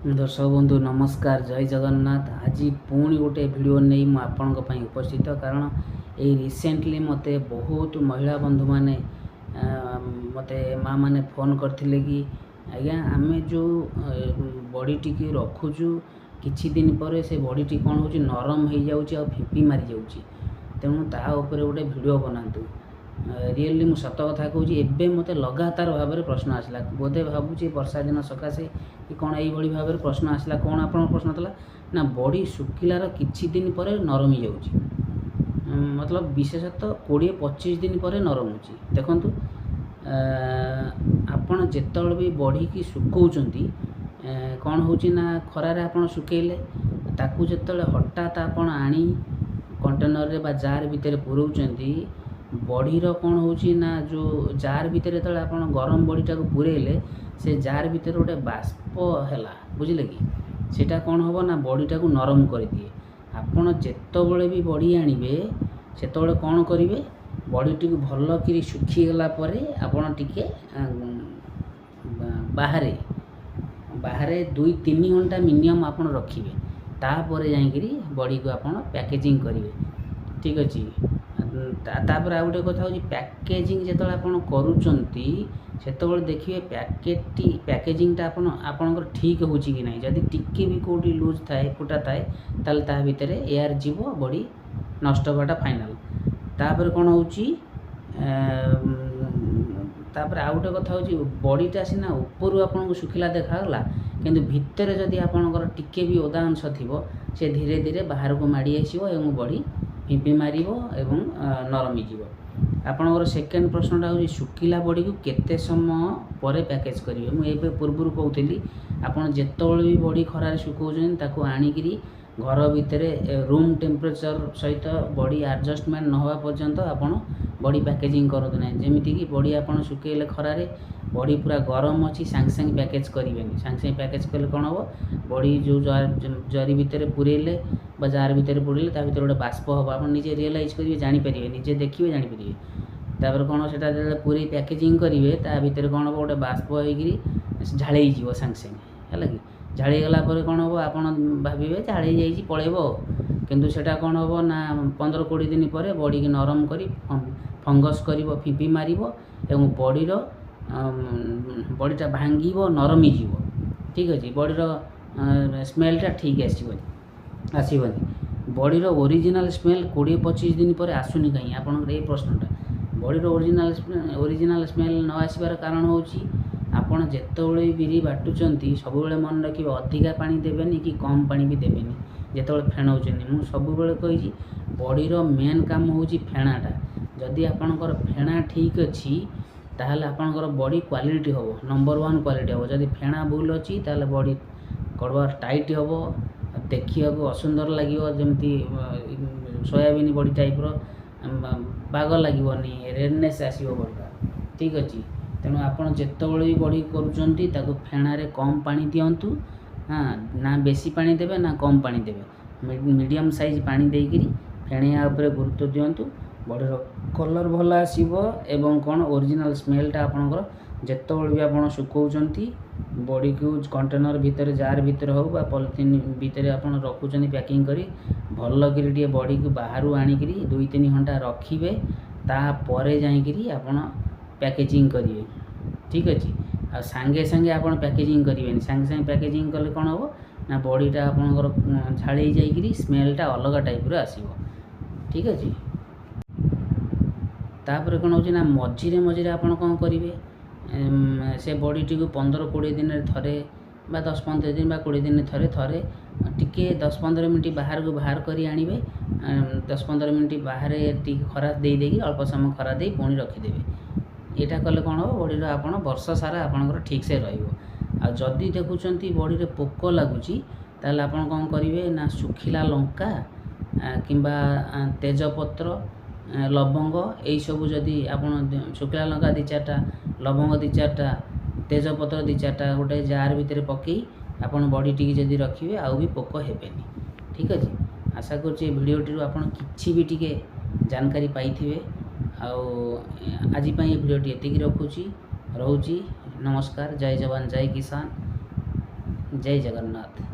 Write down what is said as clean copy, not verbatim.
दर्शक बंधु नमस्कार जय जगन्नाथ। आज पुणी गोटे वीडियो नहीं मु आपण उपस्थित कारण ये रिसेंटली मते बहुत महिला बंधु माने मते माँ माने फोन करथिले कि आज्ञा आम जो बॉडी टी रखुचु किछि दिन पर से बॉडी टी कौन हो नरम हो जाऊँगी आ फिंपी मारी जाऊँगी तेणु ता उपरे गोटे वीडियो बनातु। रियली मु सत कथा कहूँ एवं मत लगातार भाव में प्रश्न आसला बोधे भावुँ वर्षा दिन सकाशे कि कौन यही भाव में प्रश्न आसला कौन आप प्रश्न था ना बॉडी शुखिलार किछि दिन पर नरम हो जाऊँगी मतलब विशेषतः 20-25 दिन पर नरम हो देखु आपण जिते भी बॉडी की सुखौंती कौन हो खरार आप सुखेले ताकू जिते हठात आप आनी कंटेनर बा जार भितर पुराउछंती बॉडीर कौन हो जो जार भितर जो आप गरम बॉडीटा को पुरेले से जार भितर गोटे बाष्प है बुझे कि सेटा कौन हम ना बॉडीटा को नरम कर दिए। आपड़ जिते भी बॉडी आणवे से कौन करेंगे बॉडी को भल कि सुखीगला आपड़ टिके बाहर बाहर 2-3 घंटा मिनिमम आप रखिए तापर जाकि बॉडी को आप पैकेजिंग करेंगे ठीक अच्छे। तापर आ गोटे कथा हूँ पैकेजिंग जो आप करुँच से देखिए पैकेजिंगटा आपणकर ठीक हो कि ना जदि टिके भी कौटी लूज थाए फुटा थाए ताल ता भितर एयर जीव बॉडी नष्ट होगा फाइनाल। तापर कौन हो तापर आ गोटे कथा हूँ बॉडीटा सीना ऊपर आपको शुखिला देखागला किंतु भितर जदि आपणकर टिके भी ओदा अंश थी से धीरे धीरे बाहर को माड़ी आसो और बॉडी फिंपी मार एवं नरमी जीव। आपणकर सेकेंड प्रश्नटा हूँ शुखिला बॉडी को केते समय पर पैकेज करेंगे मुझे पूर्व कहती आपड़ जिते भी बॉडी खरार सुखौन ताकू आणिकी घर भितर रूम टेम्परेचर सहित बॉडी एडजस्टमेंट न होगा पर्यंत आपड़ बॉडी पैकेजिंग करते ना जमीती कि बॉडी आप सुखेले खरारे बॉडी पूरा गरम अच्छी सांगे सांगे पैकेज करेंगे सांगे सांगे पैकेज कले कौन हम बॉडी जो जरी भितर पुरेले जार भितर पुरेले ता भितर गोटे बाष्प हम आप निजे रियलाइज करेंगे जानीपारे निजे देखिए जानीपारे तापर कौन से पूरी पैकेजिंग करेंगे ता भितर कौन हम गोटे बाष्प होकर झाड़े सांगे सांगे है कि झाड़ी गला कौन हम आप भावे झाड़ी जा पलैब किंतु सेटा कौन हम ना 15-20 दिन पर बॉडी की नरम कर फंगस कर फिंपी मार एवं बॉडीर बॉडीटा भांग नरमी जीव ठीक अच्छे बॉडीर स्मेलटा ठीक आसबनी बॉडीर ओरिजिनल स्मेल 20-25 दिन पर आसुनी कहीं आपंकर ये प्रश्नटा बॉडीर ओरिजिनल स्मेल न आसबार कारण हूँ आपड़ जिते बिरी बाटुंट सब मन रखिए अधिका पानी देवेनि कि कम पानी भी देवेनि जिते फेणाऊँ मुझे सब कही बॉडीर मेन काम हूँ फेणाटा जदि आपणकर फेणा ठीक अच्छी ताहले आपणकर बॉडी क्वालिटी हम नंबर 1 क्वालिटी हम जदि फेणा भूल अच्छी ताहले बॉडी कड़वा टाइट हम देखा असुंदर लगे जमती सोयाबीन बॉडी टाइप बाग लगनी रेडनेस आसो बॉडीटा ठीक अच्छे। तेणु आप जिते भी बॉडी करूँ फेणारे कम पानी दिंतु हाँ ना बेसी पानी देवे ना कम पानी देवे मीडियम साइज पानी देकरी फेणिया उपरे गुरुत्व दिंतु बॉडीर कलर भल आसो एवं कौन ओरिजिनल स्मेलटा आपणकर जिते भी आप सुखौंट बॉडी को कंटेनर भितर जार भितर हो पॉलिथिन भितर आप रखुच्च पैकिंग करी भल कि बॉडी को बाहर आणिक 2-3 घंटा रखिए तापर जाकि आप पैकेजिंग करेंगे ठीक अच्छे। आ सांगे सांगे आप पैकेजिंग करेंगे सांगे सांगे पैकेजिंग कले कौन हम ना बॉडीटा आपंकर झाड़ी जाकि स्मेलटा अलग टाइप आसो ठीक अच्छे। तापर कौन हो ना मझिरे मझिरे आप कौन करेंगे से बॉडी टी 15-20 दिन थे 10-15 दिन 20 दिन थे टिके 10-15 मिनट बाहर को बाहर कर आणवे 10-15 मिनट बाहर टी खरा दे अल्प समय खरा दे पुणी रखिदेवे यहाँ कले कौन हम बॉडीर आप वर्ष सारा आपंकर ठीक से रही देखुं बॉडी पोक लगुच ताल आप कौन करेंगे ना सुखिला लंका किंबा तेजपत्र लवंग यही सब जदि आप शुखिला लंका 2-4टा लवंग 2-4टा तेजपत्र 2-4टा गोटे जार भितर पकई आप बॉडी टी जदि रखिए आउ भी पोक हेबेनि ठीक अच्छे। आशा कर भिडियोटी आप कि भी टिके जानकारी पाई आज भिडियोटी एतिक रखुची रोची। नमस्कार। जय जवान जय किसान। ଜୟ ଜଗନ୍ନାଥ।